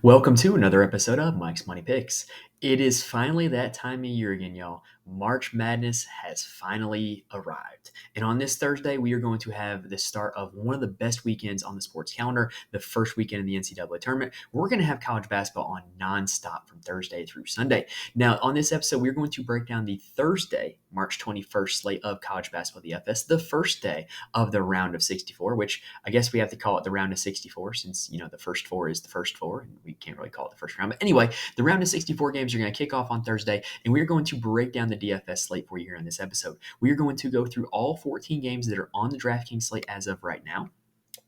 Welcome to another episode of Mike's Money Picks. It is finally that time of year again, y'all. March Madness has finally arrived. And on this Thursday, we are going to have the start of one of the best weekends on the sports calendar, the first weekend of the NCAA tournament. We're going to have college basketball on nonstop from Thursday through Sunday. Now, on this episode, we're going to break down the Thursday, March 21st slate of college basketball DFS, the first day of the round of 64, which I guess we have to call it the round of 64 since, the first four is the first four, and we can't really call it the first round. But anyway, the round of 64 games are going to kick off on Thursday, and we're going to break down the DFS slate for you here in this episode. We are going to go through all 14 games that are on the DraftKings slate as of right now.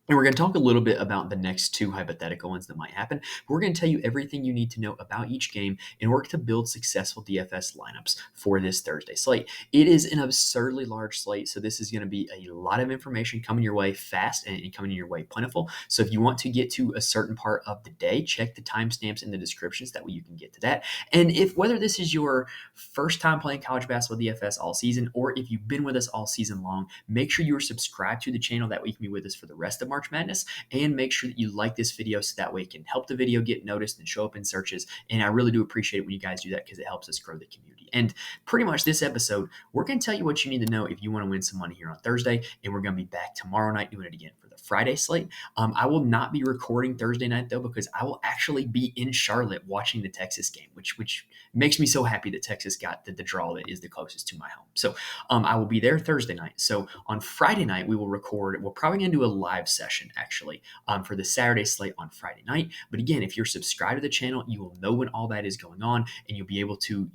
And we're going to talk a little bit about the next two hypothetical ones that might happen. We're going to tell you everything you need to know about each game in order to build successful DFS lineups for this Thursday slate. It is an absurdly large slate, so this is going to be a lot of information coming your way fast and coming your way plentiful. So if you want to get to a certain part of the day, check the timestamps in the descriptions. That way you can get to that. And if whether this is your first time playing college basketball DFS all season, or if you've been with us all season long, make sure you are subscribed to the channel. That way you can be with us for the rest of March Madness, and make sure that you like this video so that way it can help the video get noticed and show up in searches. And I really do appreciate it when you guys do that because it helps us grow the community. And pretty much this episode, we're going to tell you what you need to know if you want to win some money here on Thursday, and we're going to be back tomorrow night doing it again for the Friday slate. I will not be recording Thursday night though, because I will actually be in Charlotte watching the Texas game, which makes me so happy that Texas got the draw that is the closest to my home. So I will be there Thursday night. So on Friday night, we will record. We're probably going to do a live session actually for the Saturday slate on Friday night. But again, if you're subscribed to the channel, you will know when all that is going on, and you'll be able to,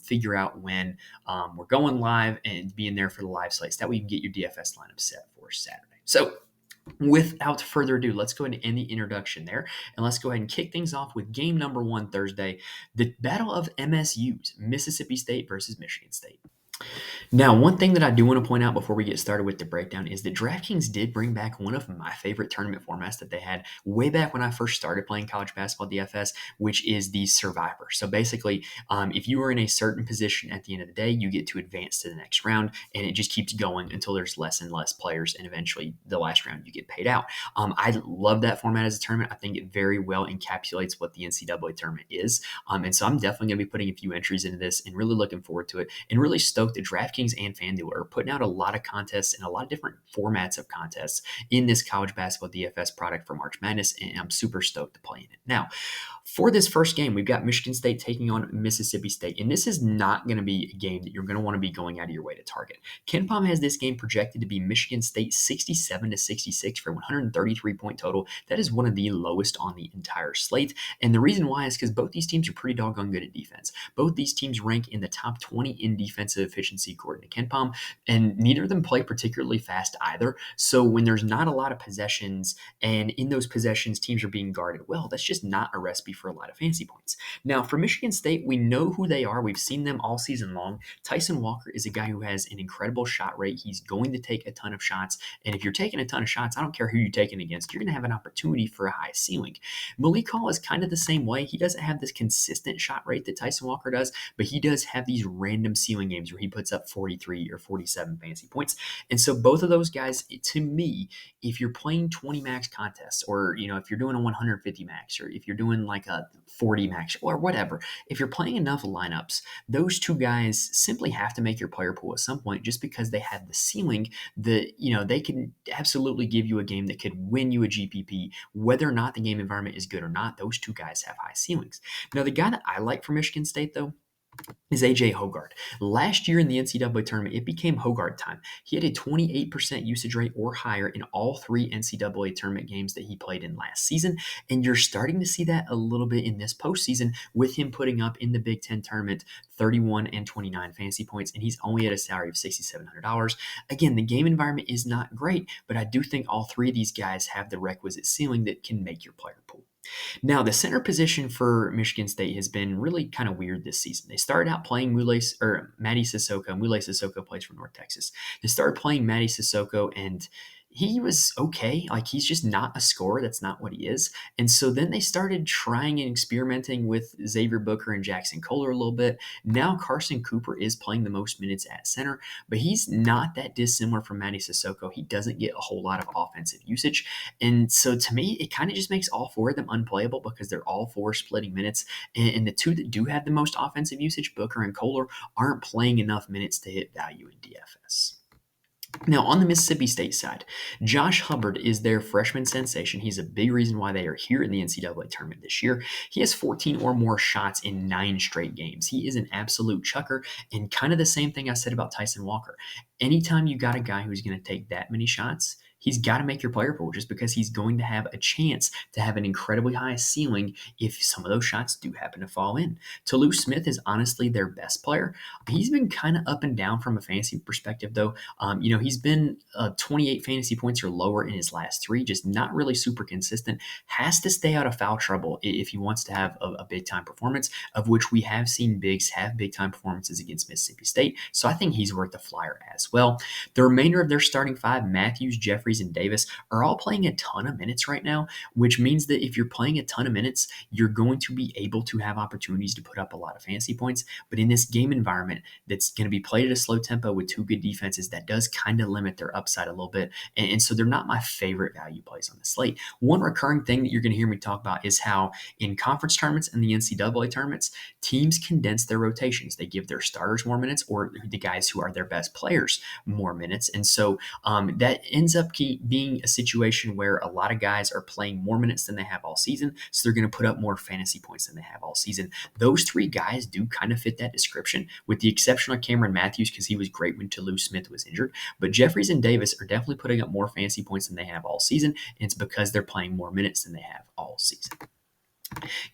figure out when we're going live and being there for the live slates. That way you can get your DFS lineup set for Saturday. So without further ado, let's go ahead and end the introduction there, and let's go ahead and kick things off with game number one Thursday, the battle of MSUs, Mississippi State versus Michigan State. Now, one thing that I do want to point out before we get started with the breakdown is that DraftKings did bring back one of my favorite tournament formats that they had way back when I first started playing college basketball DFS, which is the Survivor. So basically, if you are in a certain position at the end of the day, you get to advance to the next round, and it just keeps going until there's less and less players, and eventually the last round you get paid out. I love that format as a tournament. I think it very well encapsulates what the NCAA tournament is, and so I'm definitely going to be putting a few entries into this and really looking forward to it, and really stoked that DraftKings and FanDuel are putting out a lot of contests and a lot of different formats of contests in this college basketball DFS product for March Madness, and I'm super stoked to play in it. Now, for this first game, we've got Michigan State taking on Mississippi State, and this is not going to be a game that you're going to want to be going out of your way to target. KenPom has this game projected to be Michigan State 67-66 for 133-point total. That is one of the lowest on the entire slate, and the reason why is because both these teams are pretty doggone good at defense. Both these teams rank in the top 20 in defensive efficiency according to KenPom, and neither of them play particularly fast either. So when there's not a lot of possessions, and in those possessions teams are being guarded well, that's just not a recipe for a lot of fantasy points. Now, for Michigan State, we know who they are. We've seen them all season long. Tyson Walker is a guy who has an incredible shot rate. He's going to take a ton of shots, and if you're taking a ton of shots, I don't care who you're taking against, you're going to have an opportunity for a high ceiling. Malik Hall is kind of the same way. He doesn't have this consistent shot rate that Tyson Walker does, but he does have these random ceiling games where he puts up 43 or 47 fantasy points. And so both of those guys, to me, if you're playing 20 max contests, or if you're doing a 150 max, or if you're doing like a 40 max or whatever, if you're playing enough lineups, those two guys simply have to make your player pool at some point, just because they have the ceiling that they can absolutely give you a game that could win you a GPP, whether or not the game environment is good or not. Those two guys have high ceilings. Now, the guy that I like for Michigan State though is AJ Hoggard. Last year in the NCAA tournament, it became Hoggard time. He had a 28% usage rate or higher in all three NCAA tournament games that he played in last season, and you're starting to see that a little bit in this postseason with him putting up in the Big Ten tournament 31 and 29 fantasy points, and he's only at a salary of $6,700. Again, the game environment is not great, but I do think all three of these guys have the requisite ceiling that can make your player pool. Now, the center position for Michigan State has been really kind of weird this season. They started out playing Mady Sissoko. Mule Sissoko plays for North Texas. They started playing Mady Sissoko, and he was okay. Like, he's just not a scorer. That's not what he is. And so then they started trying and experimenting with Xavier Booker and Jackson Kohler a little bit. Now Carson Cooper is playing the most minutes at center, but he's not that dissimilar from Matty Sissoko. He doesn't get a whole lot of offensive usage. And so to me, it kind of just makes all four of them unplayable because they're all four splitting minutes. And the two that do have the most offensive usage, Booker and Kohler, aren't playing enough minutes to hit value in DFS. Now, on the Mississippi State side, Josh Hubbard is their freshman sensation. He's a big reason why they are here in the NCAA tournament this year. He has 14 or more shots in 9 straight games. He is an absolute chucker, and kind of the same thing I said about Tyson Walker. Anytime you got a guy who's going to take that many shots, he's got to make your player pool just because he's going to have a chance to have an incredibly high ceiling if some of those shots do happen to fall in. Toulouse Smith is honestly their best player. He's been kind of up and down from a fantasy perspective, though. He's been 28 fantasy points or lower in his last 3, just not really super consistent. Has to stay out of foul trouble if he wants to have a big-time performance, of which we have seen bigs have big-time performances against Mississippi State. So I think he's worth the flyer as well. The remainder of their starting 5, Matthews, Jeffries, and Davis, are all playing a ton of minutes right now, which means that if you're playing a ton of minutes, you're going to be able to have opportunities to put up a lot of fantasy points. But in this game environment that's going to be played at a slow tempo with 2 good defenses, that does kind of limit their upside a little bit. And so they're not my favorite value plays on the slate. One recurring thing that you're going to hear me talk about is how in conference tournaments and the NCAA tournaments, teams condense their rotations. They give their starters more minutes, or the guys who are their best players more minutes. And so that ends up being a situation where a lot of guys are playing more minutes than they have all season. So they're going to put up more fantasy points than they have all season. Those 3 guys do kind of fit that description, with the exception of Cameron Matthews, because he was great when Toulouse Smith was injured. But Jeffries and Davis are definitely putting up more fantasy points than they have all season. And it's because they're playing more minutes than they have all season.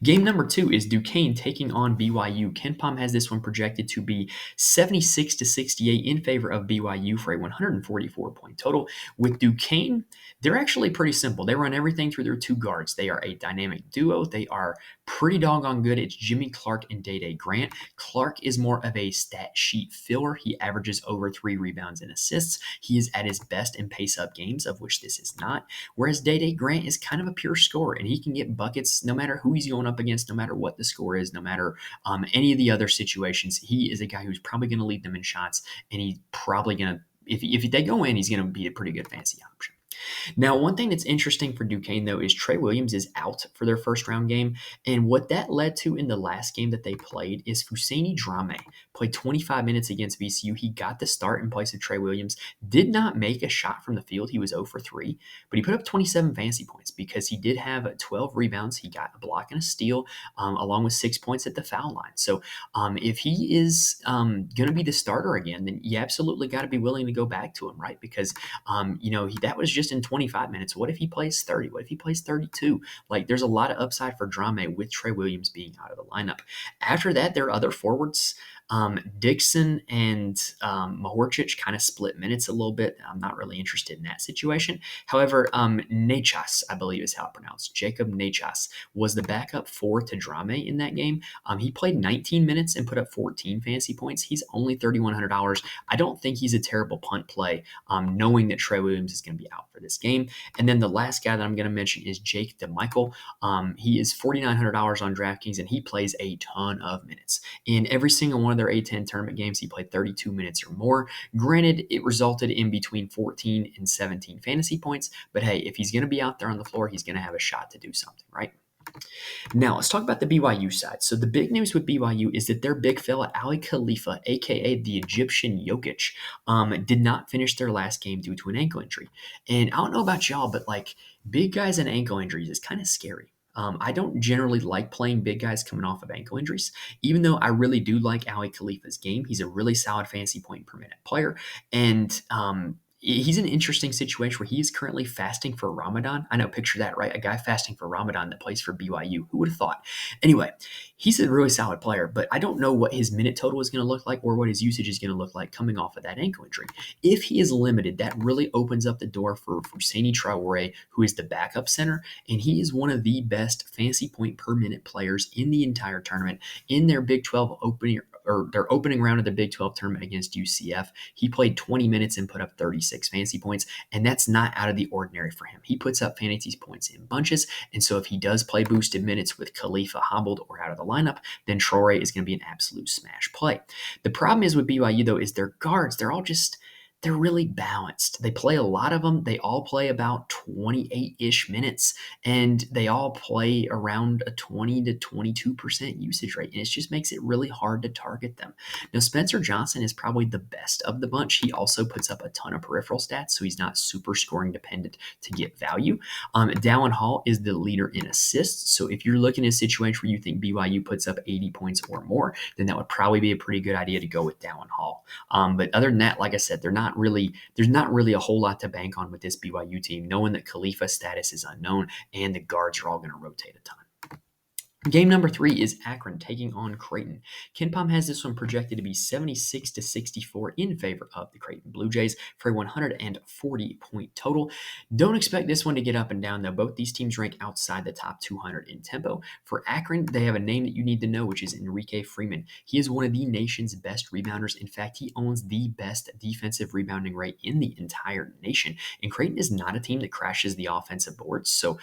Game number 2 is Duquesne taking on BYU. KenPom has this one projected to be 76-68 in favor of BYU for a 144-point total. With Duquesne, they're actually pretty simple. They run everything through their 2 guards. They are a dynamic duo. They are pretty doggone good. It's Jimmy Clark and Day Grant. Clark is more of a stat sheet filler. He averages over 3 rebounds and assists. He is at his best in pace-up games, of which this is not. Whereas Day Grant is kind of a pure scorer, and he can get buckets no matter who he's going up against, no matter what the score is, no matter any of the other situations. He is a guy who's probably going to lead them in shots, and he's probably going to, if they go in, he's going to be a pretty good fantasy option. Now, one thing that's interesting for Duquesne, though, is Trey Williams is out for their first round game. And what that led to in the last game that they played is Fousseyni Drame played 25 minutes against VCU. He got the start in place of Trey Williams, did not make a shot from the field. He was 0 for 3, but he put up 27 fantasy points because he did have 12 rebounds. He got a block and a steal, along with 6 points at the foul line. So if he is going to be the starter again, then you absolutely got to be willing to go back to him, right? Because, that was just in 25 minutes. What if he plays 30? What if he plays 32? Like, there's a lot of upside for Drame with Trey Williams being out of the lineup. After that, there are other forwards. Dixon and Mahorcic kind of split minutes a little bit. I'm not really interested in that situation. However, Nechas, I believe is how it's pronounced. Jacob Nechas was the backup 4 to Drame in that game. He played 19 minutes and put up 14 fantasy points. He's only $3,100. I don't think he's a terrible punt play, knowing that Trey Williams is going to be out for this game. And then the last guy that I'm going to mention is Jake DeMichael. He is $4,900 on DraftKings, and he plays a ton of minutes. In every single one of their A10 tournament games, he played 32 minutes or more. Granted, it resulted in between 14 and 17 fantasy points, but hey, if he's going to be out there on the floor, he's going to have a shot to do something, right? Now, let's talk about the BYU side. So the big news with BYU is that their big fella, Ali Khalifa, a.k.a. the Egyptian Jokic, did not finish their last game due to an ankle injury. And I don't know about y'all, but like, big guys and ankle injuries is kind of scary. I don't generally like playing big guys coming off of ankle injuries, even though I really do like Ali Khalifa's game. He's a really solid fantasy point per minute player. And he's in an interesting situation where he is currently fasting for Ramadan. I know, picture that, right? A guy fasting for Ramadan that plays for BYU. Who would have thought? Anyway, he's a really solid player, but I don't know what his minute total is going to look like or what his usage is going to look like coming off of that ankle injury. If he is limited, that really opens up the door for Fousseyni Traore, who is the backup center, and he is one of the best fantasy point per minute players in the entire tournament. In their Big 12 opening, or their opening round of the Big 12 tournament against UCF, he played 20 minutes and put up 36 26 fantasy points, and that's not out of the ordinary for him. He puts up fantasy points in bunches, and so if he does play boosted minutes with Khalifa hobbled or out of the lineup, then Traore is going to be an absolute smash play. The problem is with BYU, though, is their guards. They're really balanced. They play a lot of them. They all play about 28-ish minutes, and they all play around a 20 to 22% usage rate, and it just makes it really hard to target them. Now, Spencer Johnson is probably the best of the bunch. He also puts up a ton of peripheral stats, so he's not super scoring dependent to get value. Dallin Hall is the leader in assists, so if you're looking at a situation where you think BYU puts up 80 points or more, then that would probably be a pretty good idea to go with Dallin Hall. But other than that, like I said, there's not really a whole lot to bank on with this BYU team, knowing that Khalifa's status is unknown and the guards are all going to rotate a ton. Game number 3 is Akron taking on Creighton. KenPom has this one projected to be 76 to 64 in favor of the Creighton Blue Jays for a 140-point total. Don't expect this one to get up and down, though. Both these teams rank outside the top 200 in tempo. For Akron, they have a name that you need to know, which is Enrique Freeman. He is one of the nation's best rebounders. In fact, he owns the best defensive rebounding rate in the entire nation. And Creighton is not a team that crashes the offensive boards, so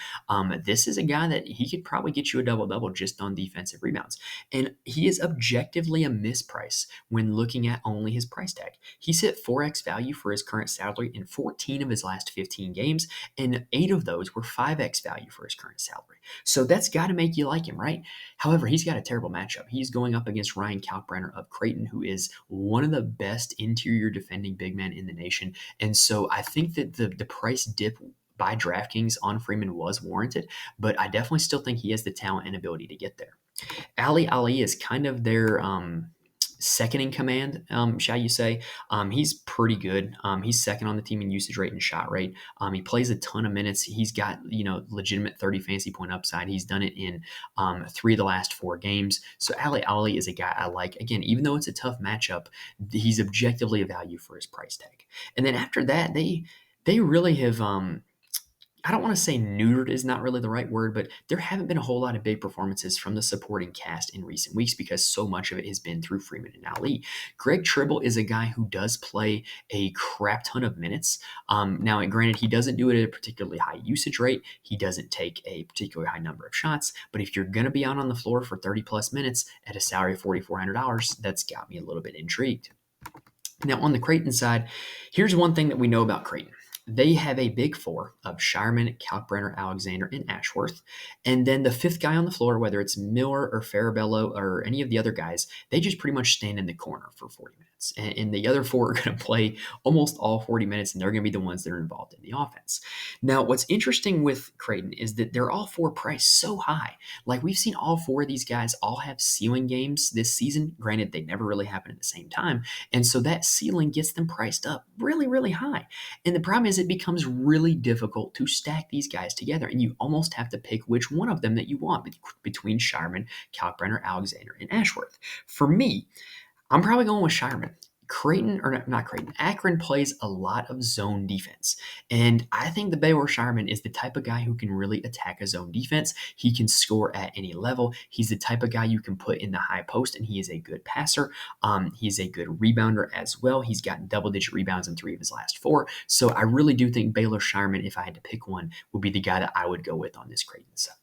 this is a guy that he could probably get you a double-double just on defensive rebounds. And he is objectively a misprice when looking at only his price tag. He's hit 4x value for his current salary in 14 of his last 15 games, and 8 of those were 5x value for his current salary. So that's got to make you like him, right? However, he's got a terrible matchup. He's going up against Ryan Kalkbrenner of Creighton, who is one of the best interior defending big men in the nation. And so I think that the price dip by DraftKings on Freeman was warranted, but I definitely still think he has the talent and ability to get there. Ali is kind of their second in command, shall you say. He's pretty good. He's second on the team in usage rate and shot rate. He plays a ton of minutes. He's got, legitimate 30 fantasy point upside. He's done it in 3 of the last 4 games. So Ali is a guy I like. Again, even though it's a tough matchup, he's objectively a value for his price tag. And then after that, they really have I don't want to say neutered is not really the right word, but there haven't been a whole lot of big performances from the supporting cast in recent weeks because so much of it has been through Freeman and Ali. Greg Tribble is a guy who does play a crap ton of minutes. Now, granted, he doesn't do it at a particularly high usage rate. He doesn't take a particularly high number of shots, but if you're going to be out on the floor for 30 plus minutes at a salary of $4,400, that's got me a little bit intrigued. Now, on the Creighton side, here's one thing that we know about Creighton. They have a big 4 of Shireman, Kalkbrenner, Alexander, and Ashworth. And then the 5th guy on the floor, whether it's Miller or Farabello or any of the other guys, they just pretty much stand in the corner for 40 minutes. And the other 4 are going to play almost all 40 minutes, and they're going to be the ones that are involved in the offense. Now, what's interesting with Creighton is that they're all 4 priced so high. Like, we've seen all 4 of these guys all have ceiling games this season. Granted, they never really happen at the same time. And so that ceiling gets them priced up really, really high. And the problem is it becomes really difficult to stack these guys together, and you almost have to pick which one of them that you want between Shireman, Kalkbrenner, Alexander, and Ashworth. For me, I'm probably going with Shireman. Akron plays a lot of zone defense. And I think the Baylor Shireman is the type of guy who can really attack a zone defense. He can score at any level. He's the type of guy you can put in the high post, and he is a good passer. He's a good rebounder as well. He's gotten double-digit rebounds in 3 of his last 4. So I really do think Baylor Shireman, if I had to pick one, would be the guy that I would go with on this Creighton side.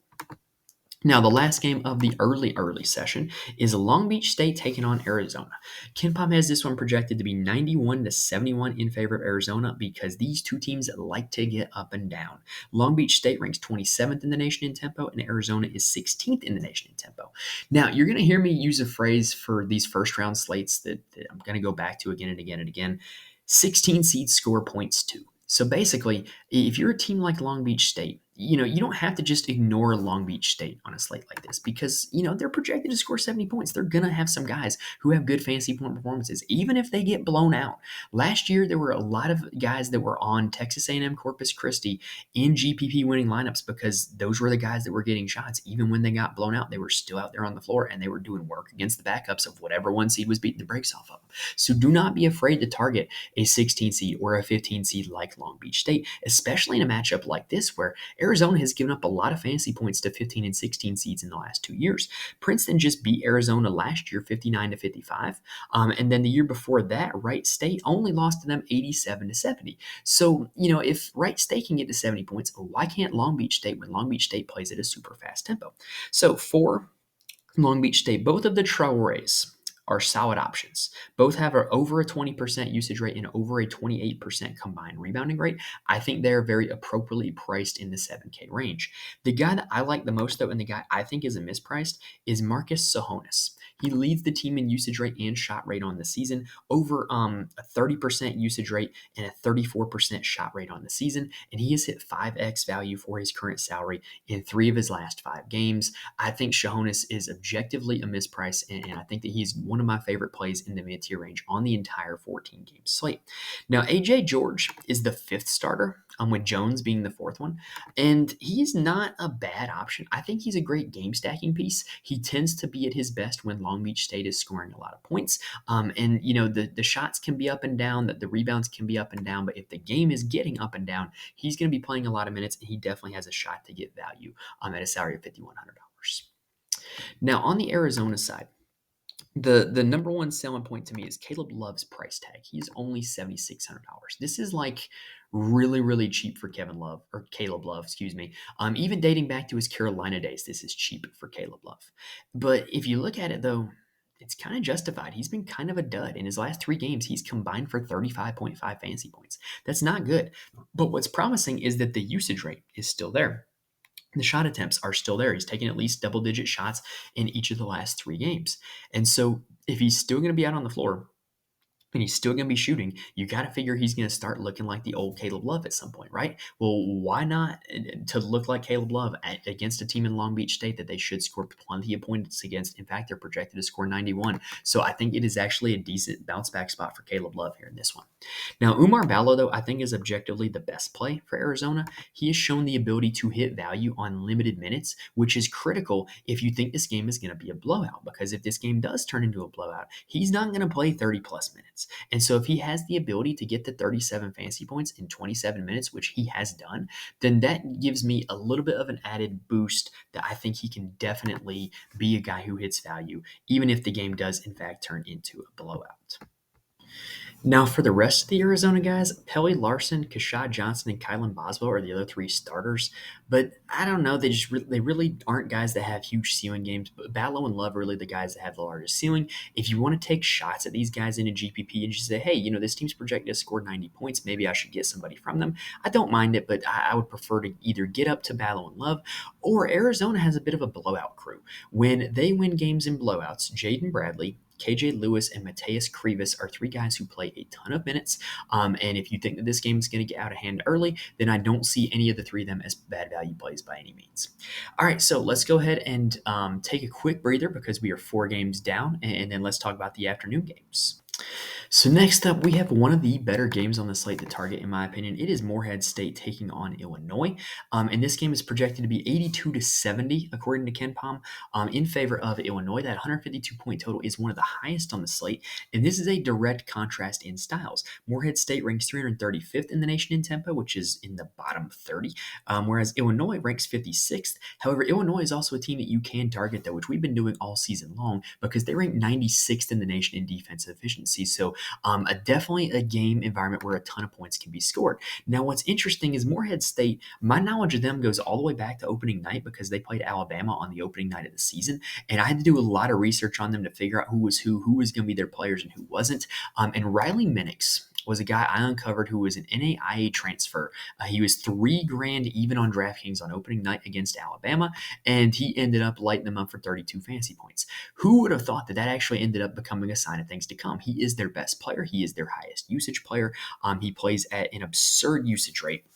Now, the last game of the early session is Long Beach State taking on Arizona. KenPom has this one projected to be 91 to 71 in favor of Arizona because these two teams like to get up and down. Long Beach State ranks 27th in the nation in tempo, and Arizona is 16th in the nation in tempo. Now, you're going to hear me use a phrase for these first-round slates that I'm going to go back to again and again and again. 16 seeds score points too. So basically, if you're a team like Long Beach State, you don't have to just ignore Long Beach State on a slate like this because, they're projected to score 70 points. They're going to have some guys who have good fantasy point performances, even if they get blown out. Last year, there were a lot of guys that were on Texas A&M Corpus Christi in GPP winning lineups because those were the guys that were getting shots. Even when they got blown out, they were still out there on the floor and they were doing work against the backups of whatever 1 seed was beating the brakes off of them. So do not be afraid to target a 16 seed or a 15 seed like Long Beach State, especially in a matchup like this where Arizona has given up a lot of fantasy points to 15 and 16 seeds in the last 2 years. Princeton just beat Arizona last year 59-55. And then the year before that, Wright State only lost to them 87-70. So, if Wright State can get to 70 points, why can't Long Beach State when Long Beach State plays at a super fast tempo? So for Long Beach State, both of the Traorés are solid options. Both have over a 20% usage rate and over a 28% combined rebounding rate. I think they're very appropriately priced in the 7K range. The guy that I like the most, though, and the guy I think is a mispriced, is Marcus Sahonis. He leads the team in usage rate and shot rate on the season, over a 30% usage rate and a 34% shot rate on the season, and he has hit 5x value for his current salary in 3 of his last 5 games. I think Shahonis is objectively a misprice, and I think that he's one of my favorite plays in the mid-tier range on the entire 14-game slate. Now, AJ George is the 5th starter, with Jones being the 4th one, and he's not a bad option. I think he's a great game stacking piece. He tends to be at his best when Long Beach State is scoring a lot of points, and the shots can be up and down, the rebounds can be up and down, but if the game is getting up and down, he's going to be playing a lot of minutes, and he definitely has a shot to get value at a salary of $5,100. Now, on the Arizona side, the number one selling point to me is Caleb Love's price tag. He's only $7,600. This is like really, really cheap for Kevin Love, or Caleb Love, excuse me. Even dating back to his Carolina days, this is cheap for Caleb Love. But if you look at it, though, it's kind of justified. He's been kind of a dud. In his last 3 games, he's combined for 35.5 fantasy points. That's not good. But what's promising is that the usage rate is still there. The shot attempts are still there. He's taken at least double-digit shots in each of the last 3 games. And so if he's still going to be out on the floor and he's still going to be shooting, you got to figure he's going to start looking like the old Caleb Love at some point, right? Well, why not to look like Caleb Love against a team in Long Beach State that they should score plenty of points against? In fact, they're projected to score 91. So I think it is actually a decent bounce back spot for Caleb Love here in this one. Now, Umar Ballo, though, I think is objectively the best play for Arizona. He has shown the ability to hit value on limited minutes, which is critical if you think this game is going to be a blowout, because if this game does turn into a blowout, he's not going to play 30-plus minutes. And so if he has the ability to get to 37 fantasy points in 27 minutes, which he has done, then that gives me a little bit of an added boost that I think he can definitely be a guy who hits value, even if the game does, in fact, turn into a blowout. Now, for the rest of the Arizona guys, Pelly Larson, Kashad Johnson, and Kylan Boswell are the other 3 starters. But I don't know. They really aren't guys that have huge ceiling games. But Ballo and Love are really the guys that have the largest ceiling. If you want to take shots at these guys in a GPP and just say, hey, this team's projected to score 90 points, maybe I should get somebody from them, I don't mind it, but I would prefer to either get up to Ballo and Love, or Arizona has a bit of a blowout crew. When they win games in blowouts, Jaden Bradley, KJ Lewis, and Mateus Krivas are 3 guys who play a ton of minutes. And if you think that this game is going to get out of hand early, then I don't see any of the 3 of them as bad value plays by any means. All right, so let's go ahead and take a quick breather because we are 4 games down, and then let's talk about the afternoon games. So next up, we have one of the better games on the slate to target, in my opinion. It is Morehead State taking on Illinois. And this game is projected to be 82-70, according to KenPom, in favor of Illinois. That 152-point total is one of the highest on the slate. And this is a direct contrast in styles. Morehead State ranks 335th in the nation in tempo, which is in the bottom 30, whereas Illinois ranks 56th. However, Illinois is also a team that you can target, though, which we've been doing all season long, because they rank 96th in the nation in defensive efficiency. So definitely a game environment where a ton of points can be scored. Now, what's interesting is Morehead State, my knowledge of them goes all the way back to opening night because they played Alabama on the opening night of the season. And I had to do a lot of research on them to figure out who was going to be their players and who wasn't. And Riley Minix was a guy I uncovered who was an NAIA transfer. He was $3,000 even on DraftKings on opening night against Alabama, and he ended up lighting them up for 32 fantasy points. Who would have thought that actually ended up becoming a sign of things to come? He is their best player. He is their highest usage player. He plays at an absurd usage rate.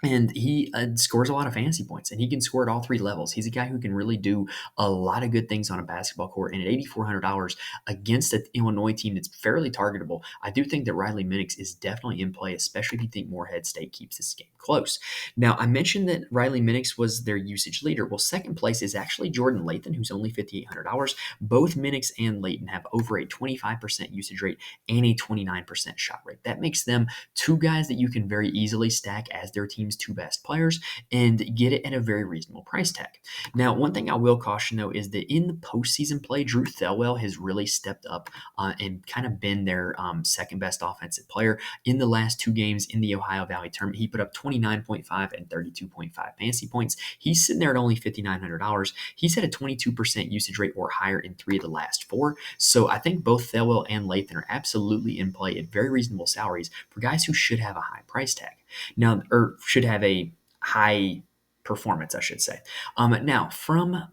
And he scores a lot of fantasy points, and he can score at all 3 levels. He's a guy who can really do a lot of good things on a basketball court. And at $8,400 against an Illinois team that's fairly targetable, I do think that Riley Minix is definitely in play, especially if you think Morehead State keeps this game close. Now, I mentioned that Riley Minix was their usage leader. Well, second place is actually Jordan Lathan, who's only $5,800. Both Minix and Layton have over a 25% usage rate and a 29% shot rate. That makes them 2 guys that you can very easily stack as their team team's two best players and get it at a very reasonable price tag. Now, one thing I will caution though is that in the postseason play, Drew Thelwell has really stepped up and kind of been their second best offensive player in the last two games in the Ohio Valley tournament. He put up 29.5 and 32.5 fantasy points. He's sitting there at only $5,900. He's had a 22% usage rate or higher in three of the last four. So I think both Thelwell and Lathan are absolutely in play at very reasonable salaries for guys who should have a high price tag. Now, or should have a high performance, I should say. Now, from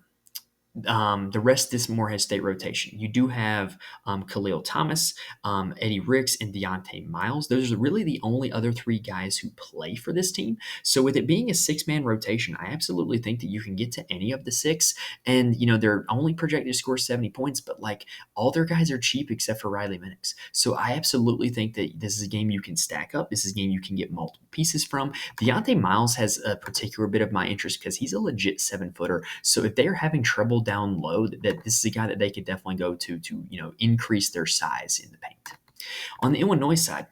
the rest of this Morehead State rotation, you do have Khalil Thomas, Eddie Ricks, and Deontay Miles. Those are really the only other three guys who play for this team. So with it being a six-man rotation, I absolutely think that you can get to any of the six. And, they're only projected to score 70 points, but like all their guys are cheap except for Riley Minix. So I absolutely think that this is a game you can stack up. This is a game you can get multiple pieces from. Deontay Miles has a particular bit of my interest because he's a legit 7-footer. So if they're having trouble down low, that this is a guy that they could definitely go to increase their size in the paint. On the Illinois side,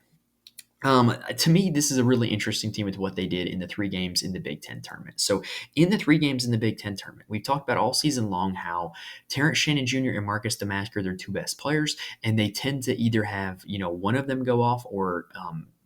to me, this is a really interesting team with what they did in the three games in the Big Ten tournament. So in the three games in the Big Ten tournament, we've talked about all season long how Terrence Shannon Jr. and Marcus DeMasker are their two best players, and they tend to either have, one of them go off or,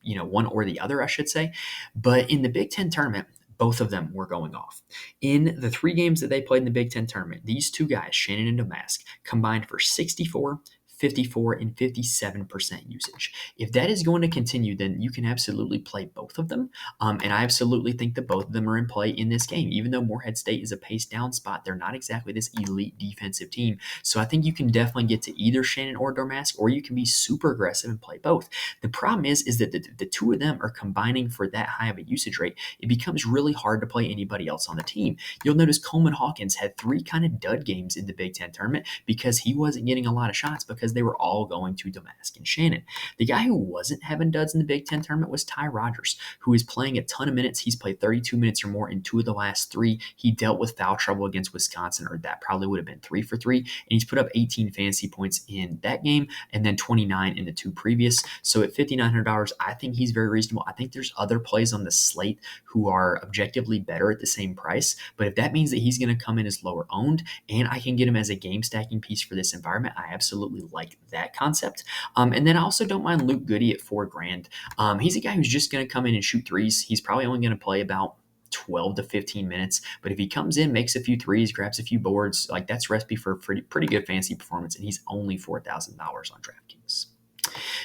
one or the other, I should say. But in the Big Ten tournament, both of them were going off. In the three games that they played in the Big Ten tournament, these two guys, Shannon and Damask, combined for 64, 54, and 57% usage. If that is going to continue, then you can absolutely play both of them. And I absolutely think that both of them are in play in this game. Even though Morehead State is a pace down spot, they're not exactly this elite defensive team. So I think you can definitely get to either Shannon or Damask, or you can be super aggressive and play both. The problem is that the two of them are combining for that high of a usage rate. It becomes really hard to play anybody else on the team. You'll notice Coleman Hawkins had three kind of dud games in the Big Ten tournament because he wasn't getting a lot of shots because they were all going to Damask and Shannon. The guy who wasn't having duds in the Big Ten tournament was Ty Rogers, who is playing a ton of minutes. He's played 32 minutes or more in two of the last three. He dealt with foul trouble against Wisconsin, or that probably would have been 3 for 3, and he's put up 18 fantasy points in that game and then 29 in the two previous. So at $5,900, I think he's very reasonable. I think there's other plays on the slate who are objectively better at the same price, but if that means that he's going to come in as lower owned and I can get him as a game stacking piece for this environment, I absolutely like that concept. And then I also don't mind Luke Goody at $4,000. He's a guy who's just going to come in and shoot threes. He's probably only going to play about 12 to 15 minutes, but if he comes in, makes a few threes, grabs a few boards, like that's recipe for a pretty good fantasy performance, and he's only $4,000 on DraftKings.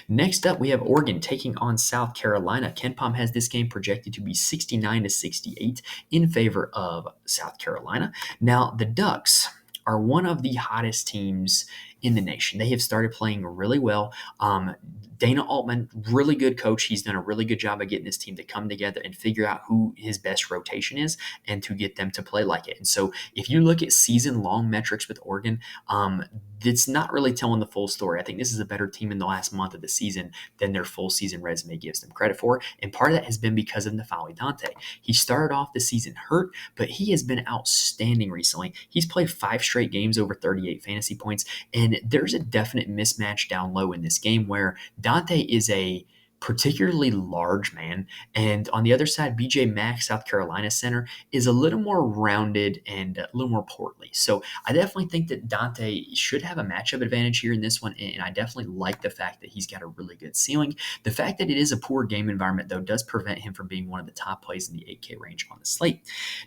Next up, we have Oregon taking on South Carolina. KenPom has this game projected to be 69 to 68 in favor of South Carolina. Now, the Ducks are one of the hottest teams in the nation. They have started playing really well. Dana Altman, really good coach. He's done a really good job of getting this team to come together and figure out who his best rotation is and to get them to play like it. And so if you look at season-long metrics with Oregon, it's not really telling the full story. I think this is a better team in the last month of the season than their full season resume gives them credit for. And part of that has been because of N'Faly Dante. He started off the season hurt, but he has been outstanding recently. He's played 5 straight games over 38 fantasy points, and there's a definite mismatch down low in this game where Dante is a particularly large man, and on the other side, BJ Mack, South Carolina center, is a little more rounded and a little more portly. So I definitely think that Dante should have a matchup advantage here in this one, and I definitely like the fact that he's got a really good ceiling. The fact that it is a poor game environment, though, does prevent him from being one of the top plays in the 8K range on the slate.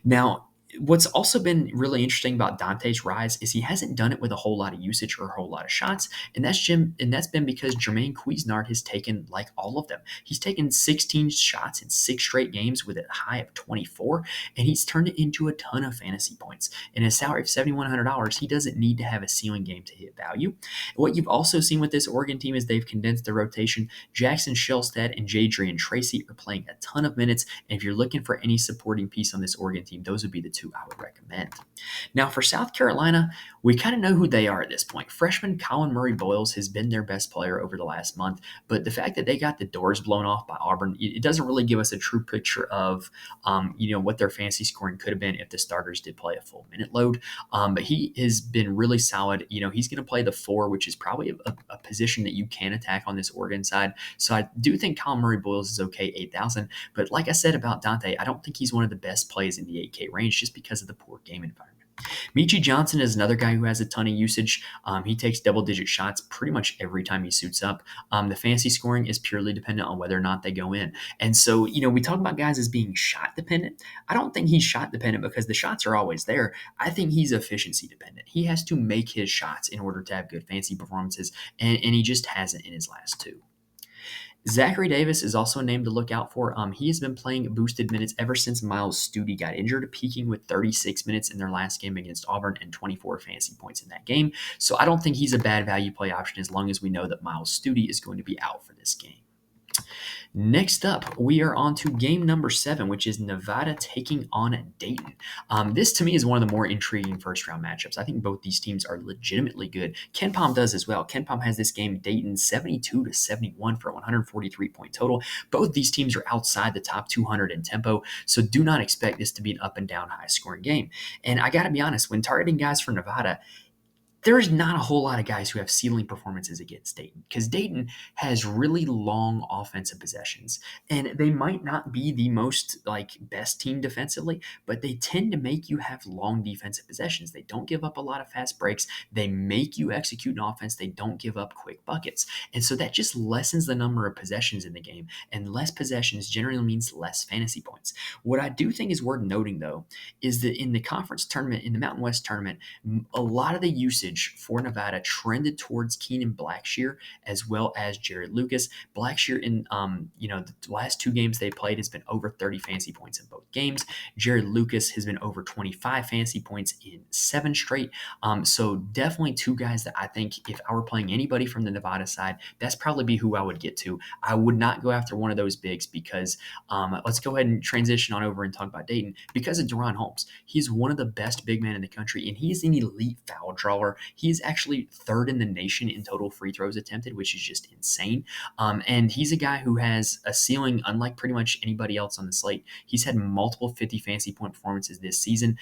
Now, what's also been really interesting about Dante's rise is he hasn't done it with a whole lot of usage or a whole lot of shots, and that's been because Jermaine Cuisinart has taken like all of them. He's taken 16 shots in 6 straight games with a high of 24, and he's turned it into a ton of fantasy points. In a salary of $7,100, he doesn't need to have a ceiling game to hit value. What you've also seen with this Oregon team is they've condensed the rotation. Jackson Shellstead and Jadrian Tracy are playing a ton of minutes, and if you're looking for any supporting piece on this Oregon team, those would be the two who I would recommend. Now, for South Carolina, we kind of know who they are at this point. Freshman Colin Murray Boyles has been their best player over the last month, but the fact that they got the doors blown off by Auburn, it doesn't really give us a true picture of, what their fantasy scoring could have been if the starters did play a full minute load. But he has been really solid. He's going to play the 4, which is probably a position that you can attack on this Oregon side. So I do think Colin Murray Boyles is okay, 8,000. But like I said about Dante, I don't think he's one of the best plays in the 8K range just because of the poor game environment. Michi Johnson is another guy who has a ton of usage. He takes double-digit shots pretty much every time he suits up. The fantasy scoring is purely dependent on whether or not they go in. And so, we talk about guys as being shot dependent. I don't think he's shot dependent because the shots are always there. I think he's efficiency dependent. He has to make his shots in order to have good fantasy performances, and he just hasn't in his last 2. Zachary Davis is also a name to look out for. He has been playing boosted minutes ever since Miles Studi got injured, peaking with 36 minutes in their last game against Auburn and 24 fantasy points in that game. So I don't think he's a bad value play option as long as we know that Miles Studi is going to be out for this game. Next up, we are on to game number 7, which is Nevada taking on Dayton. This, to me, is one of the more intriguing first-round matchups. I think both these teams are legitimately good. KenPom does as well. KenPom has this game Dayton 72-71 for a 143-point total. Both these teams are outside the top 200 in tempo, so do not expect this to be an up-and-down high-scoring game. And I got to be honest, when targeting guys for Nevada, there's not a whole lot of guys who have ceiling performances against Dayton because Dayton has really long offensive possessions, and they might not be the most best team defensively, but they tend to make you have long defensive possessions. They don't give up a lot of fast breaks. They make you execute an offense. They don't give up quick buckets. And so that just lessens the number of possessions in the game, and less possessions generally means less fantasy points. What I do think is worth noting, though, is that in the conference tournament, in the Mountain West tournament, a lot of the usage for Nevada trended towards Keenan Blackshear as well as Jared Lucas. Blackshear in the last 2 games they played has been over 30 fantasy points in both games. Jared Lucas has been over 25 fantasy points in 7 straight. So definitely 2 guys that I think if I were playing anybody from the Nevada side, that's probably be who I would get to. I would not go after one of those bigs because let's go ahead and transition on over and talk about Dayton because of Deron Holmes. He's one of the best big men in the country, and he's an elite foul drawer. He's actually 3rd in the nation in total free throws attempted, which is just insane. And he's a guy who has a ceiling unlike pretty much anybody else on the slate. He's had multiple 50 fantasy point performances this season,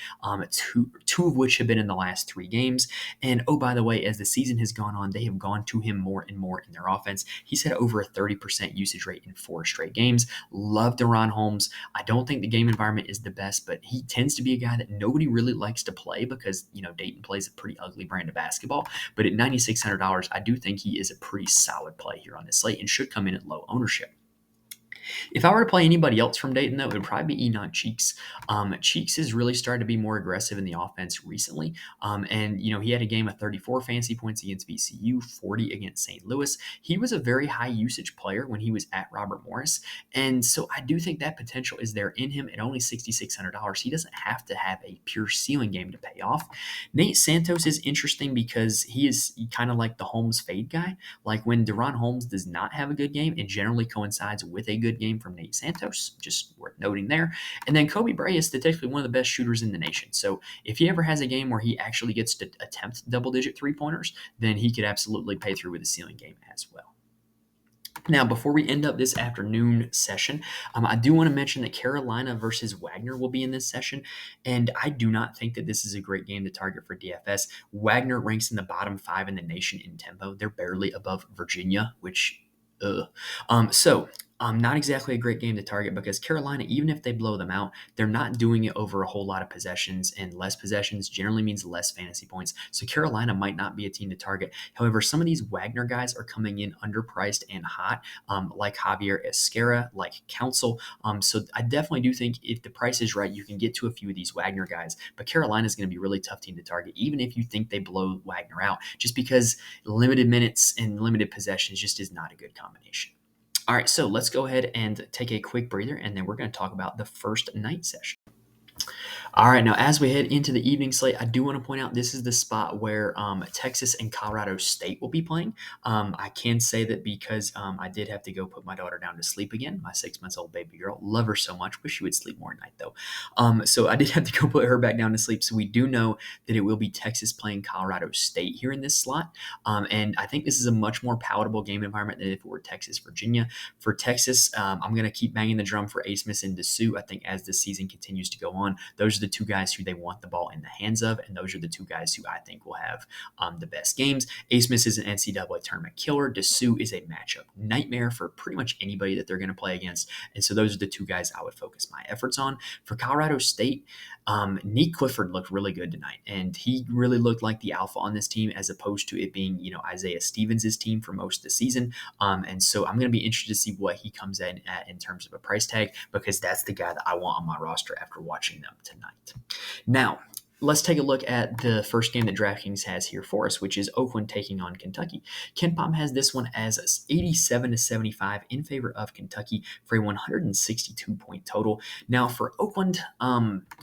two of which have been in the last 3 games. And oh, by the way, as the season has gone on, they have gone to him more and more in their offense. He's had over a 30% usage rate in 4 straight games. Love Deron Holmes. I don't think the game environment is the best, but he tends to be a guy that nobody really likes to play because, Dayton plays a pretty ugly brand of basketball. But at $9,600, I do think he is a pretty solid play here on this slate and should come in at low ownership. If I were to play anybody else from Dayton, though, it would probably be Enoch Cheeks. Cheeks has really started to be more aggressive in the offense recently. And he had a game of 34 fantasy points against VCU, 40 against St. Louis. He was a very high usage player when he was at Robert Morris. And so I do think that potential is there in him at only $6,600. He doesn't have to have a pure ceiling game to pay off. Nate Santos is interesting because he is kind of like the Holmes fade guy. Like when Deron Holmes does not have a good game, it generally coincides with a good game from Nate Santos, just worth noting there. And then Kobe Bray is statistically one of the best shooters in the nation. So if he ever has a game where he actually gets to attempt double-digit three-pointers, then he could absolutely pay through with a ceiling game as well. Now, before we end up this afternoon session, I do want to mention that Carolina versus Wagner will be in this session, and I do not think that this is a great game to target for DFS. Wagner ranks in the bottom 5 in the nation in tempo. They're barely above Virginia, which, not exactly a great game to target because Carolina, even if they blow them out, they're not doing it over a whole lot of possessions, and less possessions generally means less fantasy points. So Carolina might not be a team to target. However, some of these Wagner guys are coming in underpriced and hot, like Javier Esquerra, like Council. So I definitely do think if the price is right, you can get to a few of these Wagner guys. But Carolina is going to be a really tough team to target, even if you think they blow Wagner out, just because limited minutes and limited possessions just is not a good combination. All right, so let's go ahead and take a quick breather, and then we're going to talk about the first night session. All right, now as we head into the evening slate, I do want to point out this is the spot where Texas and Colorado State will be playing. I can say that because I did have to go put my daughter down to sleep again, my 6 months old baby girl. Love her so much. Wish she would sleep more at night though. So I did have to go put her back down to sleep. So we do know that it will be Texas playing Colorado State here in this slot. And I think this is a much more palatable game environment than if it were Texas, Virginia. For Texas, I'm going to keep banging the drum for Asmus and Dessou. I think as the season continues to go on, those are the two guys who they want the ball in the hands of, and those are the two guys who I think will have the best games. Asmus is an NCAA tournament killer. Dessou is a matchup nightmare for pretty much anybody that they're going to play against, and so those are the two guys I would focus my efforts on. For Colorado State, Nick Clifford looked really good tonight, and he really looked like the alpha on this team as opposed to it being, Isaiah Stevens' team for most of the season. And so I'm going to be interested to see what he comes in at in terms of a price tag, because that's the guy that I want on my roster after watching them tonight. Now, let's take a look at the first game that DraftKings has here for us, which is Oakland taking on Kentucky. KenPom has this one as 87-75 in favor of Kentucky for a 162-point total. Now, for Oakland,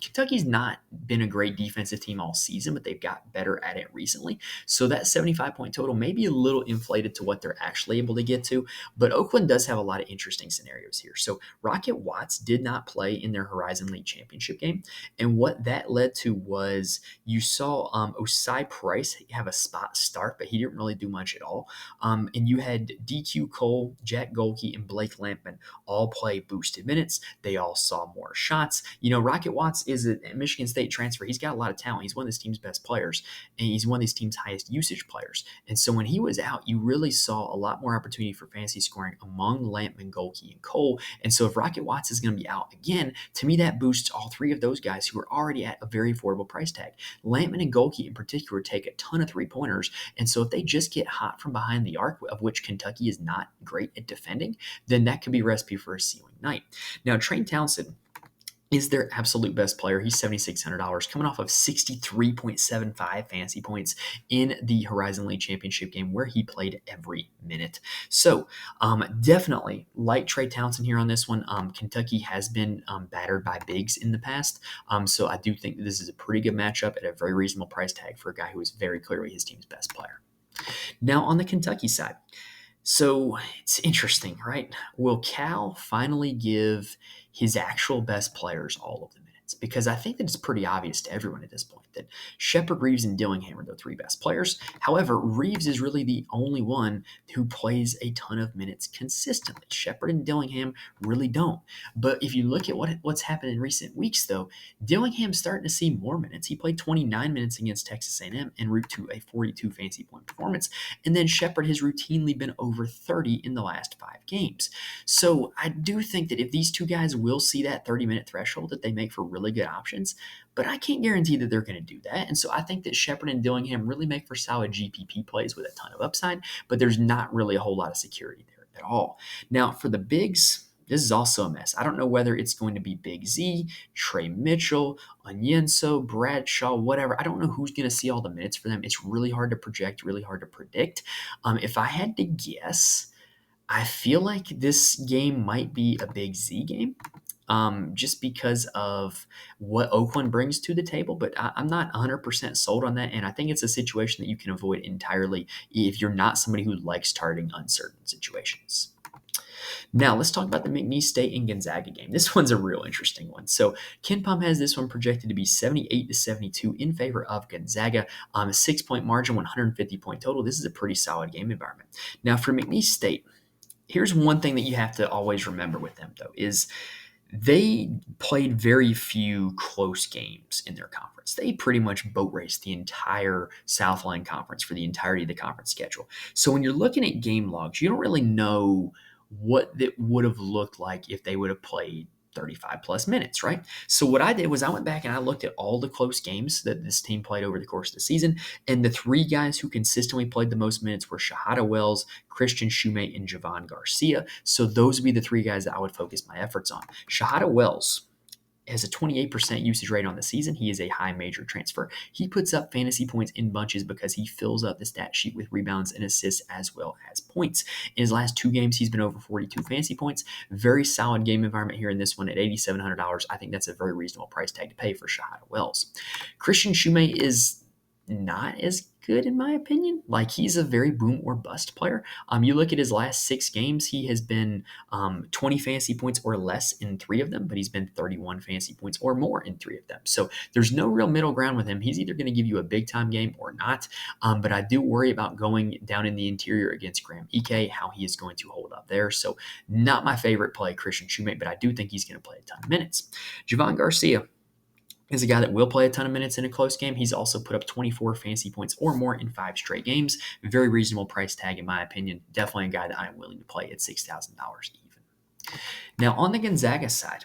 Kentucky's not been a great defensive team all season, but they've got better at it recently. So that 75-point total may be a little inflated to what they're actually able to get to, but Oakland does have a lot of interesting scenarios here. So Rocket Watts did not play in their Horizon League championship game, and what that led to was you saw Osai Price have a spot start, but he didn't really do much at all. And you had DQ Cole, Jack Golke, and Blake Lampman all play boosted minutes. They all saw more shots. Rocket Watts is a Michigan State transfer. He's got a lot of talent. He's one of this team's best players, and he's one of these team's highest usage players. And so when he was out, you really saw a lot more opportunity for fantasy scoring among Lampman, Golke, and Cole. And so if Rocket Watts is going to be out again, to me that boosts all three of those guys who are already at a very affordable price tag. Lampman and Golke in particular take a ton of three-pointers, and so if they just get hot from behind the arc, of which Kentucky is not great at defending, then that could be a recipe for a ceiling night. Now, Train Townsend is their absolute best player. He's $7,600, coming off of 63.75 fantasy points in the Horizon League Championship game where he played every minute. So definitely like Trey Townsend here on this one. Kentucky has been battered by bigs in the past. So I do think that this is a pretty good matchup at a very reasonable price tag for a guy who is very clearly his team's best player. Now on the Kentucky side, so it's interesting, right? Will Cal finally give his actual best players all of the minutes? Because I think that it's pretty obvious to everyone at this point that Shepard, Reeves, and Dillingham are the three best players. However, Reeves is really the only one who plays a ton of minutes consistently. Shepard and Dillingham really don't. But if you look at what's happened in recent weeks, though, Dillingham's starting to see more minutes. He played 29 minutes against Texas A&M en route to a 42 fantasy point performance. And then Shepard has routinely been over 30 in the last 5 games. So I do think that if these two guys will see that 30-minute threshold, that they make for really good options, but I can't guarantee that they're going to do that. And so I think that Shepard and Dillingham really make for solid GPP plays with a ton of upside, but there's not really a whole lot of security there at all. Now, for the bigs, this is also a mess. I don't know whether it's going to be Big Z, Trey Mitchell, Onyenso, Bradshaw, whatever. I don't know who's going to see all the minutes for them. It's really hard to project, really hard to predict. If I had to guess, I feel like this game might be a Big Z game. Just because of what Oakland brings to the table, but I'm not 100% sold on that, and I think it's a situation that you can avoid entirely if you're not somebody who likes targeting uncertain situations. Now, let's talk about the McNeese State and Gonzaga game. This one's a real interesting one. So, KenPom has this one projected to be 78-72 in favor of Gonzaga. A 6-point margin, 150-point total. This is a pretty solid game environment. Now, for McNeese State, here's one thing that you have to always remember with them, though, is they played very few close games in their conference. They pretty much boat raced the entire Southland Conference for the entirety of the conference schedule. So when you're looking at game logs, you don't really know what it would have looked like if they would have played 35 plus minutes, right? So what I did was I went back and I looked at all the close games that this team played over the course of the season, and the 3 guys who consistently played the most minutes were Shahada Wells, Christian Shoemate, and Javon Garcia. So those would be the 3 guys that I would focus my efforts on. Shahada Wells, has a 28% usage rate on the season. He is a high major transfer. He puts up fantasy points in bunches because he fills up the stat sheet with rebounds and assists as well as points. In his last 2 games, he's been over 42 fantasy points. Very solid game environment here in this one at $8,700. I think that's a very reasonable price tag to pay for Shahada Wells. Christian Shumate is not as good in my opinion. Like, he's a very boom or bust player. You look at his last 6 games, he has been 20 fantasy points or less in 3 of them, but he's been 31 fantasy points or more in 3 of them. So there's no real middle ground with him. He's either going to give you a big time game or not. But I do worry about going down in the interior against Graham Ike, how he is going to hold up there. So not my favorite play, Christian Shumate, but I do think he's going to play a ton of minutes. Javon Garcia is a guy that will play a ton of minutes in a close game. He's also put up 24 fantasy points or more in 5 straight games. Very reasonable price tag, in my opinion. Definitely a guy that I'm willing to play at $6,000 even. Now, on the Gonzaga side,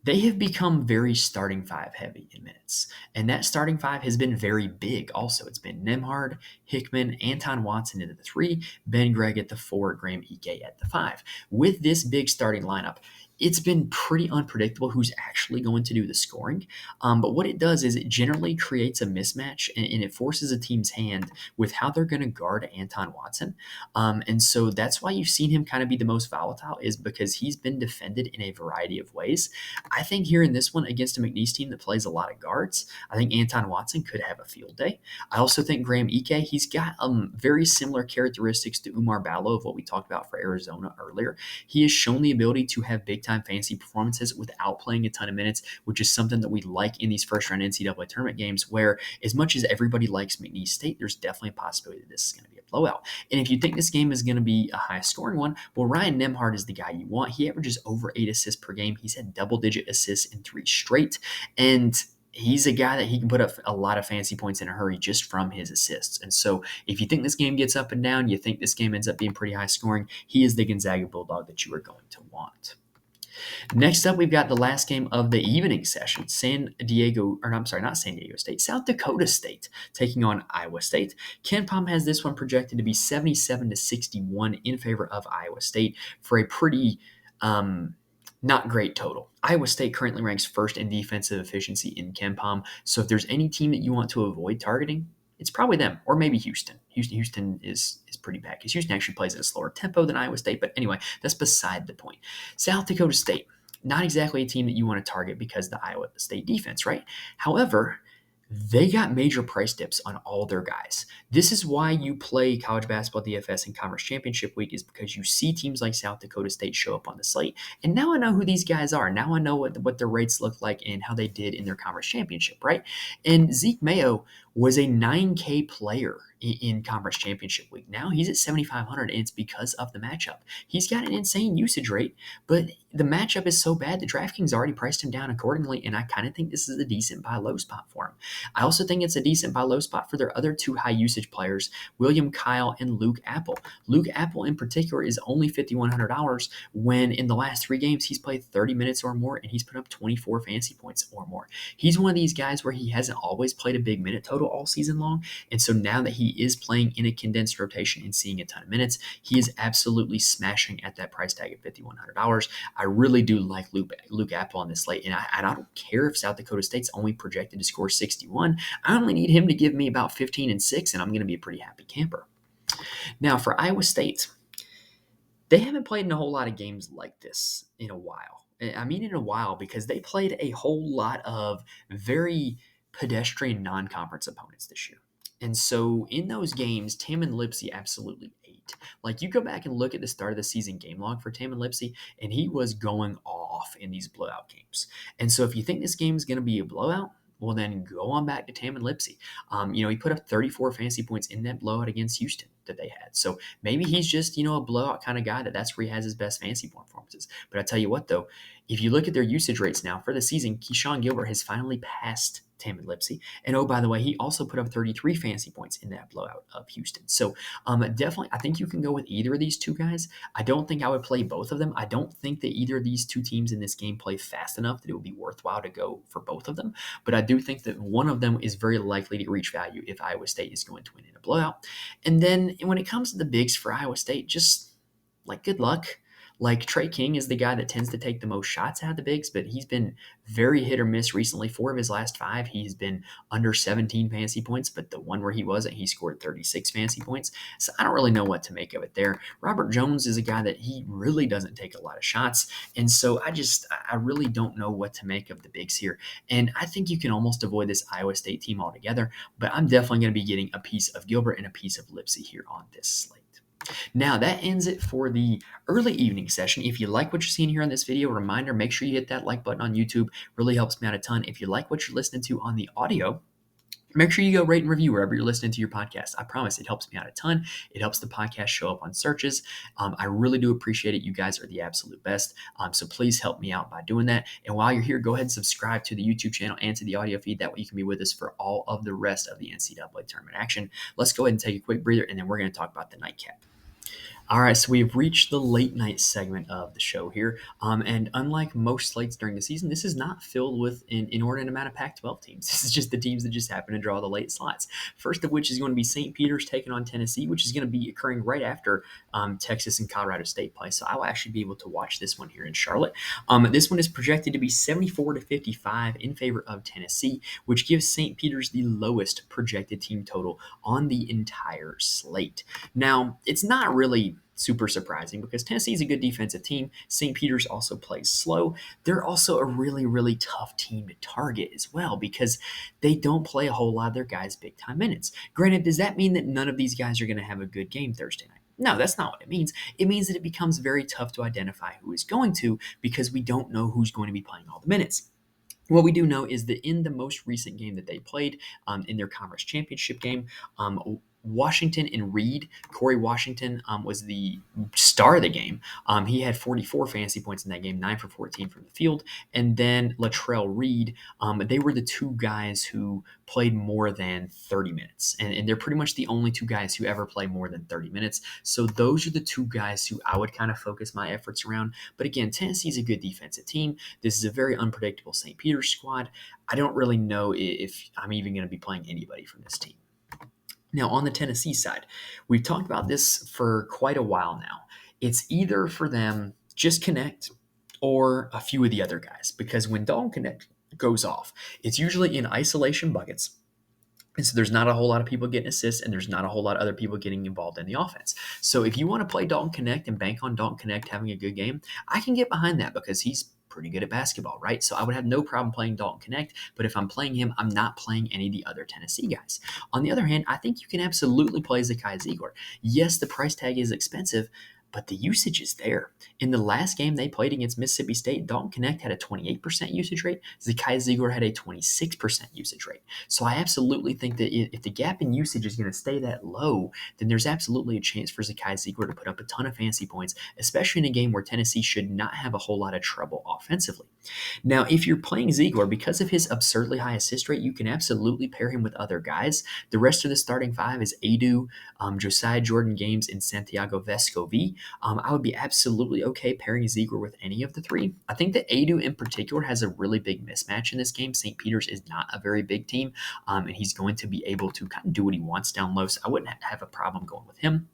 they have become very starting 5 heavy in minutes. And that starting 5 has been very big also. It's been Nembhard, Hickman, Anton Watson at the 3, Ben Gregg at the 4, Graham Ike at the 5. With this big starting lineup, it's been pretty unpredictable who's actually going to do the scoring. But what it does is it generally creates a mismatch and it forces a team's hand with how they're going to guard Anton Watson. And so that's why you've seen him kind of be the most volatile, is because he's been defended in a variety of ways. I think here in this one against a McNeese team that plays a lot of guards, I think Anton Watson could have a field day. I also think Graham Ike, he's got very similar characteristics to Umar Ballo of what we talked about for Arizona earlier. He has shown the ability to have big-time fantasy performances without playing a ton of minutes, which is something that we like in these first-round NCAA tournament games, where as much as everybody likes McNeese State, there's definitely a possibility that this is going to be a blowout. And if you think this game is going to be a high-scoring one, well, Ryan Nembhard is the guy you want. He averages over 8 assists per game. He's had double-digit assists in 3 straight, and he's a guy that he can put up a lot of fantasy points in a hurry just from his assists. And so if you think this game gets up and down, you think this game ends up being pretty high scoring, he is the Gonzaga Bulldog that you are going to want. Next up, we've got the last game of the evening session. South Dakota State taking on Iowa State. KenPom has this one projected to be 77-61 in favor of Iowa State for a pretty not great total. Iowa State currently ranks first in defensive efficiency in KenPom. So if there's any team that you want to avoid targeting, it's probably them, or maybe Houston. Houston is pretty bad because Houston actually plays at a slower tempo than Iowa State. But anyway, that's beside the point. South Dakota State, not exactly a team that you want to target because of the Iowa State defense, right? However, they got major price dips on all their guys. This is why you play college basketball DFS and Conference Championship Week, is because you see teams like South Dakota State show up on the slate. And now I know who these guys are. Now I know what their rates look like and how they did in their Conference Championship, right? And Zeke Mayo was a 9K player in Conference Championship Week. Now he's at 7,500, and it's because of the matchup. He's got an insane usage rate, but the matchup is so bad that DraftKings already priced him down accordingly, and I kind of think this is a decent buy low spot for him. I also think it's a decent buy low spot for their other 2 high usage players, William Kyle and Luke Apple. Luke Apple in particular is only $5,100 when in the last 3 games he's played 30 minutes or more and he's put up 24 fantasy points or more. He's one of these guys where he hasn't always played a big minute total all season long, and so now that he is playing in a condensed rotation and seeing a ton of minutes, he is absolutely smashing at that price tag of $5,100. I really do like Luke Apple on this slate, and I don't care if South Dakota State's only projected to score 61. I only need him to give me about 15 and 6, and I'm going to be a pretty happy camper. Now, for Iowa State, they haven't played in a whole lot of games like this in a while. I mean in a while because they played a whole lot of very pedestrian non-conference opponents this year. And so in those games, Tamin Lipsey absolutely ate. Like, you go back and look at the start of the season game log for Tamin Lipsey, and he was going off in these blowout games. And so if you think this game is going to be a blowout, well, then go on back to Tamin Lipsey. He put up 34 fantasy points in that blowout against Houston that they had. So maybe he's just, a blowout kind of guy that's where he has his best fantasy performances. But I tell you what, though, if you look at their usage rates now for the season, Keyshawn Gilbert has finally passed Tamin Lipsey. And oh, by the way, he also put up 33 fantasy points in that blowout of Houston. So definitely, I think you can go with either of these 2 guys. I don't think I would play both of them. I don't think that either of these 2 teams in this game play fast enough that it would be worthwhile to go for both of them. But I do think that one of them is very likely to reach value if Iowa State is going to win in a blowout. And then when it comes to the bigs for Iowa State, just good luck. Like Trey King is the guy that tends to take the most shots out of the bigs, but he's been very hit or miss recently. 4 of his last 5, he's been under 17 fantasy points, but the one where he wasn't, he scored 36 fantasy points. So I don't really know what to make of it there. Robert Jones is a guy that he really doesn't take a lot of shots. And so I really don't know what to make of the bigs here. And I think you can almost avoid this Iowa State team altogether, but I'm definitely going to be getting a piece of Gilbert and a piece of Lipsy here on this slate. Now that ends it for the early evening session. If you like what you're seeing here on this video, reminder, make sure you hit that like button on YouTube. Really helps me out a ton. If you like what you're listening to on the audio, make sure you go rate and review wherever you're listening to your podcast. I promise it helps me out a ton. It helps the podcast show up on searches. I really do appreciate it. You guys are the absolute best. So please help me out by doing that. And while you're here, go ahead and subscribe to the YouTube channel and to the audio feed. That way you can be with us for all of the rest of the NCAA tournament action. Let's go ahead and take a quick breather, and then we're going to talk about the nightcap. All right, so we've reached the late night segment of the show here. And unlike most slates during the season, this is not filled with an inordinate amount of Pac-12 teams. This is just the teams that just happen to draw the late slots. First of which is going to be St. Peter's taking on Tennessee, which is going to be occurring right after Texas and Colorado State play. So I will actually be able to watch this one here in Charlotte. This one is projected to be 74-55 in favor of Tennessee, which gives St. Peter's the lowest projected team total on the entire slate. Now, it's not really super surprising because Tennessee is a good defensive team. St. Peter's also plays slow. They're also a really, really tough team to target as well because they don't play a whole lot of their guys big time minutes. Granted, does that mean that none of these guys are going to have a good game Thursday night? No, that's not what it means. It means that it becomes very tough to identify who is going to because we don't know who's going to be playing all the minutes. What we do know is that in the most recent game that they played in their conference championship game, Washington and Reed, Corey Washington was the star of the game. He had 44 fantasy points in that game, 9 for 14 from the field. And then Latrell Reed, they were the two guys who played more than 30 minutes. And they're pretty much the only two guys who ever play more than 30 minutes. So those are the two guys who I would kind of focus my efforts around. But again, Tennessee's a good defensive team. This is a very unpredictable St. Peter's squad. I don't really know if I'm even going to be playing anybody from this team. Now, on the Tennessee side, we've talked about this for quite a while now. It's either for them just Connect or a few of the other guys, because when Dalton Connect goes off, it's usually in isolation buckets. And so there's not a whole lot of people getting assists, and there's not a whole lot of other people getting involved in the offense. So if you want to play Dalton Connect and bank on Dalton Connect having a good game, I can get behind that because he's pretty good at basketball, right? So I would have no problem playing Dalton Connect, but if I'm playing him, I'm not playing any of the other Tennessee guys. On the other hand, I think you can absolutely play Zakai Ziegler. Yes, the price tag is expensive, but the usage is there. In the last game they played against Mississippi State, Dalton Connect had a 28% usage rate. Zakai Ziegler had a 26% usage rate. So I absolutely think that if the gap in usage is going to stay that low, then there's absolutely a chance for Zakai Ziegler to put up a ton of fantasy points, especially in a game where Tennessee should not have a whole lot of trouble offensively. Now, if you're playing Ziegler, because of his absurdly high assist rate, you can absolutely pair him with other guys. The rest of the starting 5 is Adu, Josiah Jordan Games, and Santiago Vescovi. I would be absolutely okay pairing Ziegler with any of the three. I think that Adu in particular has a really big mismatch in this game. St. Peter's is not a very big team, and he's going to be able to kind of do what he wants down low, so I wouldn't have a problem going with him.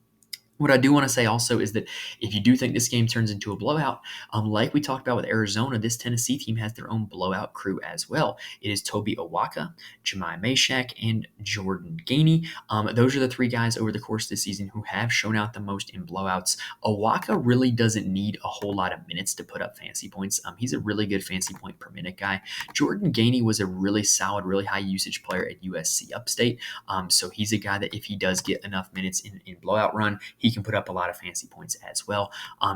What I do want to say also is that if you do think this game turns into a blowout, like we talked about with Arizona, this Tennessee team has their own blowout crew as well. It is Toby Owaka, Jemai Meshack, and Jordan Gainey. Those are the three guys over the course of the season who have shown out the most in blowouts. Owaka really doesn't need a whole lot of minutes to put up fantasy points. He's a really good fantasy point per minute guy. Jordan Gainey was a really solid, really high usage player at USC Upstate. So he's a guy that if he does get enough minutes in blowout run, he can put up a lot of fantasy points as well.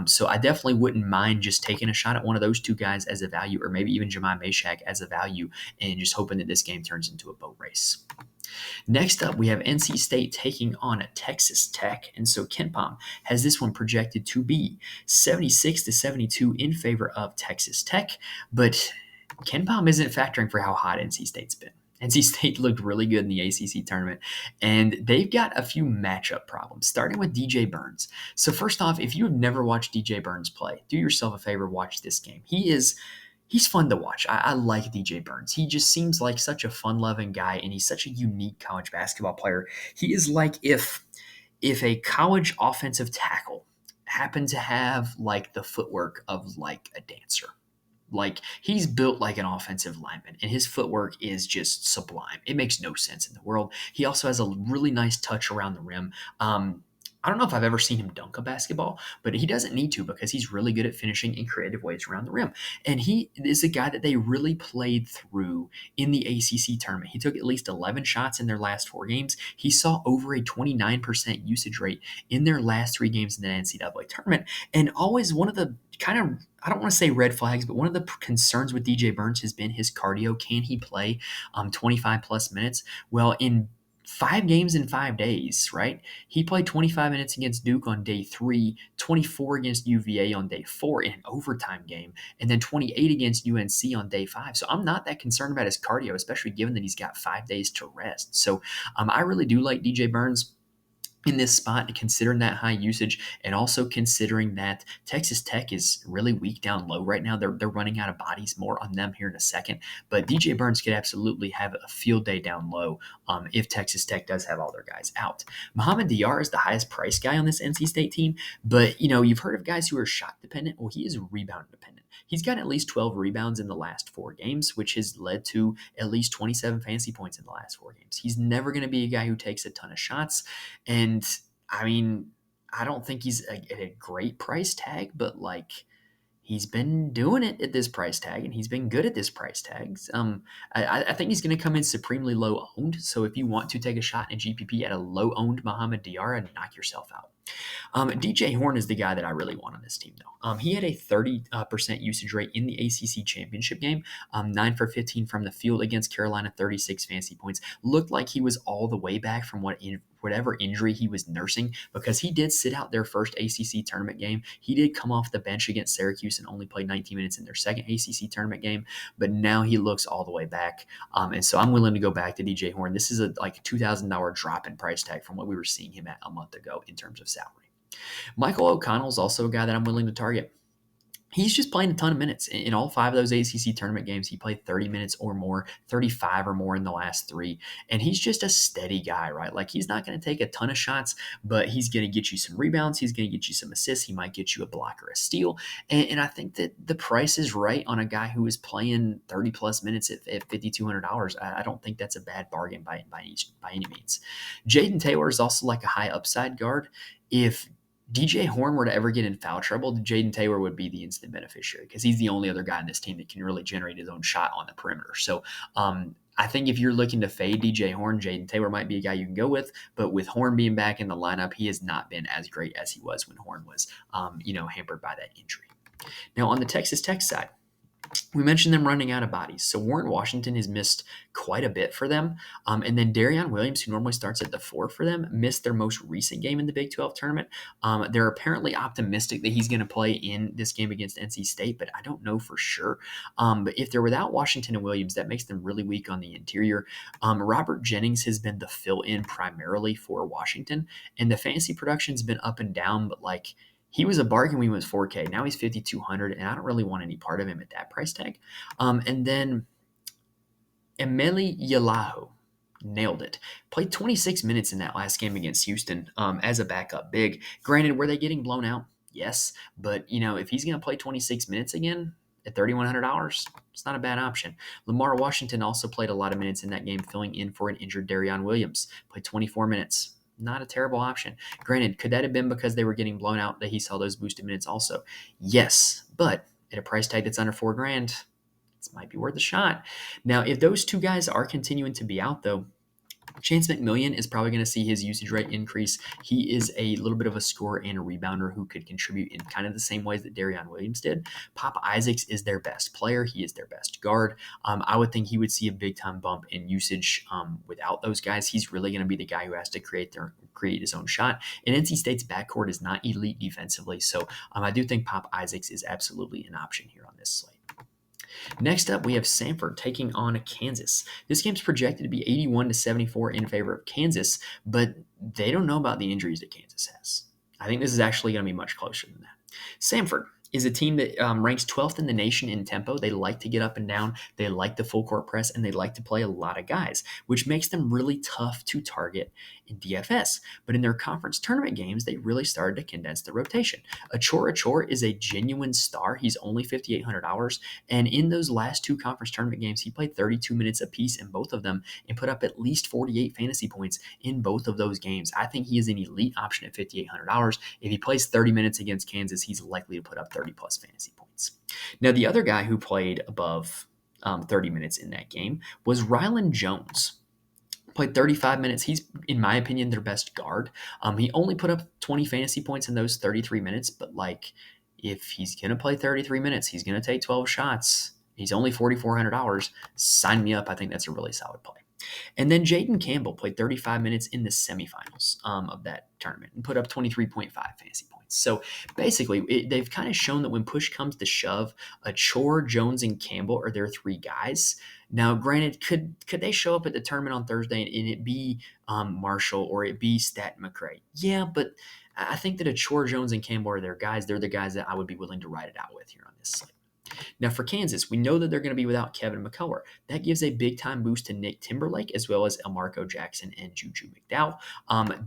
So I definitely wouldn't mind just taking a shot at one of those two guys as a value, or maybe even Jemai Meshack as a value, and just hoping that this game turns into a boat race. Next up, we have NC State taking on Texas Tech. And so KenPom has this one projected to be 76-72 in favor of Texas Tech. But KenPom isn't factoring for how hot NC State's been. NC State looked really good in the ACC tournament, and they've got a few matchup problems, starting with DJ Burns. So first off, if you've never watched DJ Burns play, do yourself a favor, watch this game. He's fun to watch. I like DJ Burns. He just seems like such a fun-loving guy, and he's such a unique college basketball player. He is like if a college offensive tackle happen to have like the footwork of like a dancer. Like he's built like an offensive lineman, and his footwork is just sublime. It makes no sense in the world. He also has a really nice touch around the rim. I don't know if I've ever seen him dunk a basketball, but he doesn't need to because he's really good at finishing in creative ways around the rim. And he is a guy that they really played through in the ACC tournament. He took at least 11 shots in their last 4 games. He saw over a 29% usage rate in their last 3 games in the NCAA tournament. And always one of the kind of, I don't want to say red flags, but one of the concerns with DJ Burns has been his cardio. Can he play 25 plus minutes? Well, in 5 games in 5 days, right? He played 25 minutes against Duke on day 3, 24 against UVA on day 4 in an overtime game, and then 28 against UNC on day 5. So I'm not that concerned about his cardio, especially given that he's got 5 days to rest. So I really do like DJ Burns in this spot, considering that high usage, and also considering that Texas Tech is really weak down low right now. They're running out of bodies. More on them here in a second. But DJ Burns could absolutely have a field day down low if Texas Tech does have all their guys out. Muhammad Diyar is the highest priced guy on this NC State team, but you've heard of guys who are shot dependent. Well, he is rebound dependent. He's got at least 12 rebounds in the last 4 games, which has led to at least 27 fantasy points in the last 4 games. He's never going to be a guy who takes a ton of shots. And I mean, I don't think he's at a great price tag, but like he's been doing it at this price tag, and he's been good at this price tags. I think he's going to come in supremely low owned. So if you want to take a shot in GPP at a low owned Muhammad Diyar, knock yourself out. DJ Horn is the guy that I really want on this team, though. He had a 30% usage rate in the ACC championship game, 9 for 15 from the field against Carolina, 36 fantasy points. Looked like he was all the way back from whatever injury he was nursing, because he did sit out their first ACC tournament game. He did come off the bench against Syracuse and only played 19 minutes in their second ACC tournament game, but now he looks all the way back. And so I'm willing to go back to DJ Horn. This is a $2,000 drop in price tag from what we were seeing him at a month ago in terms of salary. Michael O'Connell is also a guy that I'm willing to target. He's just playing a ton of minutes. In all 5 of those ACC tournament games, he played 30 minutes or more, 35 or more in the last 3. And he's just a steady guy, right? Like he's not going to take a ton of shots, but he's going to get you some rebounds. He's going to get you some assists. He might get you a block or a steal. And I think that the price is right on a guy who is playing 30 plus minutes at $5,200. I don't think that's a bad bargain by any means. Jaden Taylor is also like a high upside guard. If DJ Horn were to ever get in foul trouble, Jaden Taylor would be the instant beneficiary, because he's the only other guy in this team that can really generate his own shot on the perimeter. So I think if you're looking to fade DJ Horn, Jaden Taylor might be a guy you can go with. But with Horn being back in the lineup, he has not been as great as he was when Horn was, hampered by that injury. Now on the Texas Tech side, we mentioned them running out of bodies. So Warren Washington has missed quite a bit for them. And then Darion Williams, who normally starts at the 4 for them, missed their most recent game in the Big 12 tournament. They're apparently optimistic that he's going to play in this game against NC State, but I don't know for sure. But if they're without Washington and Williams, that makes them really weak on the interior. Robert Jennings has been the fill-in primarily for Washington, and the fantasy production's been up and down, but he was a bargain when he was 4K. Now he's 5,200, and I don't really want any part of him at that price tag. And then Emeli Yalaho nailed it. Played 26 minutes in that last game against Houston as a backup big. Granted, were they getting blown out? Yes. But, if he's going to play 26 minutes again at $3,100, it's not a bad option. Lamar Washington also played a lot of minutes in that game, filling in for an injured Darion Williams. Played 24 minutes. Not a terrible option. Granted, could that have been because they were getting blown out that he saw those boosted minutes also? Yes, but at a price tag that's under $4,000, it might be worth a shot. Now, if those 2 guys are continuing to be out, though, Chance McMillian is probably going to see his usage rate increase. He is a little bit of a scorer and a rebounder who could contribute in kind of the same ways that Darion Williams did. Pop Isaacs is their best player. He is their best guard. I would think he would see a big-time bump in usage without those guys. He's really going to be the guy who has to create his own shot. And NC State's backcourt is not elite defensively, so I do think Pop Isaacs is absolutely an option here on this slate. Next up, we have Samford taking on Kansas. This game's projected to be 81-74 in favor of Kansas, but they don't know about the injuries that Kansas has. I think this is actually going to be much closer than that. Samford, is a team that ranks 12th in the nation in tempo. They like to get up and down. They like the full court press, and they like to play a lot of guys, which makes them really tough to target in DFS. But in their conference tournament games, they really started to condense the rotation. Achor is a genuine star. He's only $5,800. And in those last two conference tournament games, he played 32 minutes apiece in both of them and put up at least 48 fantasy points in both of those games. I think he is an elite option at $5,800. If he plays 30 minutes against Kansas, he's likely to put up 30 plus fantasy points. Now, the other guy who played above 30 minutes in that game was Rylan Jones. Played 35 minutes. He's, in my opinion, their best guard. He only put up 20 fantasy points in those 33 minutes, but like, if he's going to play 33 minutes, he's going to take 12 shots. He's only $4,400. Sign me up. I think that's a really solid play. And then Jaden Campbell played 35 minutes in the semifinals of that tournament and put up 23.5 fantasy points. So basically, they've kind of shown that when push comes to shove, Achor, Jones, and Campbell are their three guys. Now, granted, could they show up at the tournament on Thursday and it be Marshall or it be Stat McRae? Yeah, but I think that Achor, Jones, and Campbell are their guys. They're the guys that I would be willing to ride it out with here on this slate. Now, for Kansas, we know that they're going to be without Kevin McCullough. That gives a big-time boost to Nick Timberlake as well as Elmarco Jackson and Juju McDowell.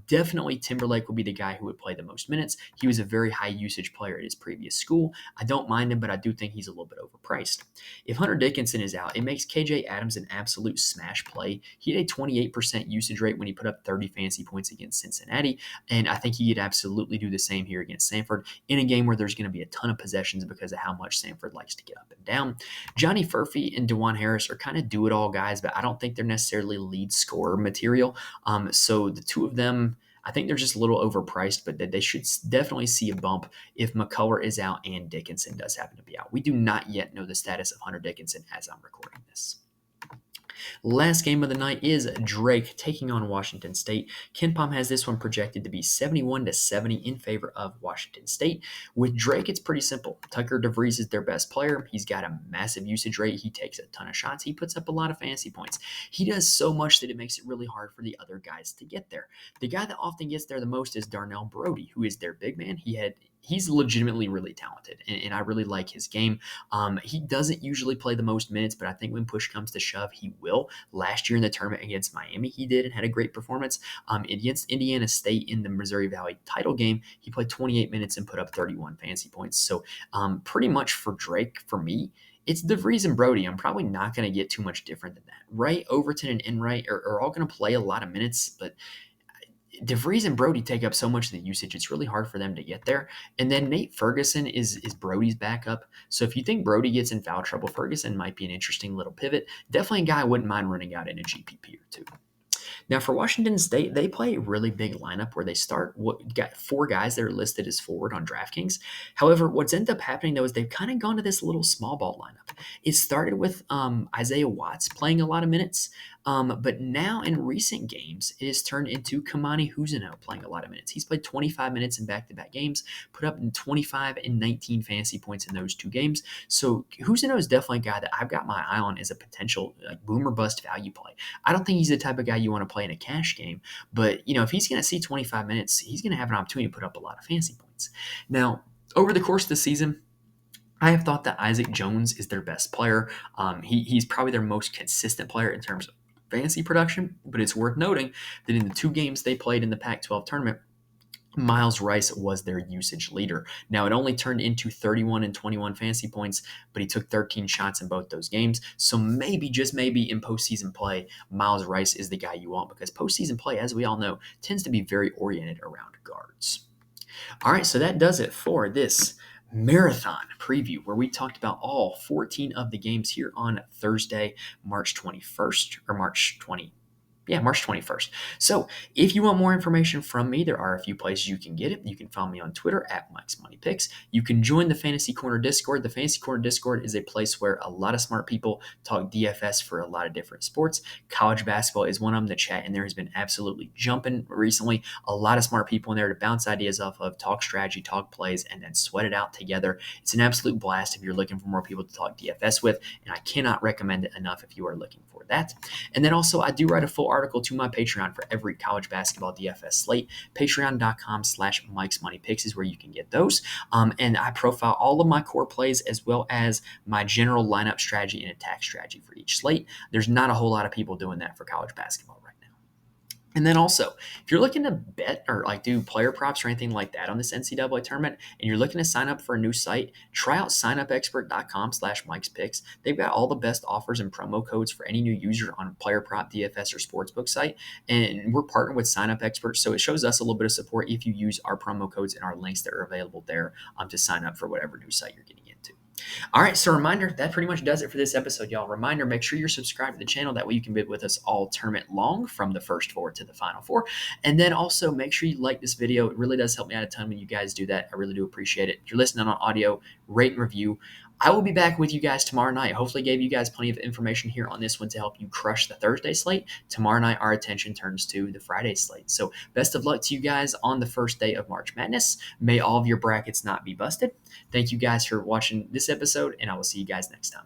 Definitely Timberlake will be the guy who would play the most minutes. He was a very high-usage player at his previous school. I don't mind him, but I do think he's a little bit overpriced. If Hunter Dickinson is out, it makes KJ Adams an absolute smash play. He had a 28% usage rate when he put up 30 fantasy points against Cincinnati, and I think he could absolutely do the same here against Samford in a game where there's going to be a ton of possessions because of how much Samford likes to get up and down. Johnny Furphy and DeJuan Harris are kind of do-it-all guys, but I don't think they're necessarily lead scorer material. So the two of them, I think they're just a little overpriced, but they should definitely see a bump if McCullough is out and Dickinson does happen to be out. We do not yet know the status of Hunter Dickinson as I'm recording this. Last game of the night is Drake taking on Washington State. KenPom has this one projected to be 71-70 in favor of Washington State. With Drake, it's pretty simple. Tucker DeVries is their best player. He's got a massive usage rate. He takes a ton of shots. He puts up a lot of fantasy points. He does so much that it makes it really hard for the other guys to get there. The guy that often gets there the most is Darnell Brody, who is their big man. He's legitimately really talented, and I really like his game. He doesn't usually play the most minutes, but I think when push comes to shove, he will. Last year in the tournament against Miami, he did and had a great performance. Against Indiana State in the Missouri Valley title game, he played 28 minutes and put up 31 fantasy points. So pretty much for Drake, for me, it's DeVries and Brody. I'm probably not going to get too much different than that. Wright, Overton, and Enright are all going to play a lot of minutes, but DeVries and Brody take up so much of the usage, it's really hard for them to get there. And then Nate Ferguson is Brody's backup. So if you think Brody gets in foul trouble, Ferguson might be an interesting little pivot. Definitely a guy I wouldn't mind running out in a GPP or two. Now, for Washington State, they play a really big lineup where they start got four guys that are listed as forward on DraftKings. However, what's ended up happening, though, is they've kind of gone to this little small ball lineup. It started with Isaiah Watts playing a lot of minutes, but now in recent games, it has turned into Kamani Huzino playing a lot of minutes. He's played 25 minutes in back-to-back games, put up 25 and 19 fantasy points in those two games. So Huzino is definitely a guy that I've got my eye on as a potential boomer bust value play. I don't think he's the type of guy you want to play in a cash game, but if he's going to see 25 minutes, he's going to have an opportunity to put up a lot of fantasy points. Now, over the course of the season, I have thought that Isaac Jones is their best player. He's probably their most consistent player in terms of fantasy production, but it's worth noting that in the two games they played in the Pac-12 tournament, Miles Rice was their usage leader. Now, it only turned into 31 and 21 fantasy points, but he took 13 shots in both those games. So maybe, just maybe, in postseason play, Miles Rice is the guy you want because postseason play, as we all know, tends to be very oriented around guards. All right, so that does it for this marathon preview where we talked about all 14 of the games here on Thursday, March 21st, or March 21st. So if you want more information from me, there are a few places you can get it. You can follow me on Twitter at Mike's Money Picks. You can join the Fantasy Corner Discord. The Fantasy Corner Discord is a place where a lot of smart people talk DFS for a lot of different sports. College basketball is one of them. The chat in there has been absolutely jumping recently. A lot of smart people in there to bounce ideas off of, talk strategy, talk plays, and then sweat it out together. It's an absolute blast if you're looking for more people to talk DFS with, and I cannot recommend it enough if you are looking for that. that. And then also, I do write a full article to my Patreon for every college basketball DFS slate. Patreon.com/Mike's Money Picks is where you can get those. And I profile all of my core plays as well as my general lineup strategy and attack strategy for each slate. There's not a whole lot of people doing that for college basketball right now. And then also, if you're looking to bet or like do player props or anything like that on this NCAA tournament, and you're looking to sign up for a new site, try out signupexpert.com/Mike's Picks. They've got all the best offers and promo codes for any new user on a player prop, DFS, or sportsbook site. And we're partnered with Sign Up Expert, so it shows us a little bit of support if you use our promo codes and our links that are available there to sign up for whatever new site you're getting into. All right, so reminder, that pretty much does it for this episode, y'all. Reminder, make sure you're subscribed to the channel. That way you can be with us all tournament long from the first four to the final four. And then also make sure you like this video. It really does help me out a ton when you guys do that. I really do appreciate it. If you're listening on audio, rate and review. I will be back with you guys tomorrow night. Hopefully gave you guys plenty of information here on this one to help you crush the Thursday slate. Tomorrow night, our attention turns to the Friday slate. So best of luck to you guys on the first day of March Madness. May all of your brackets not be busted. Thank you guys for watching this episode, and I will see you guys next time.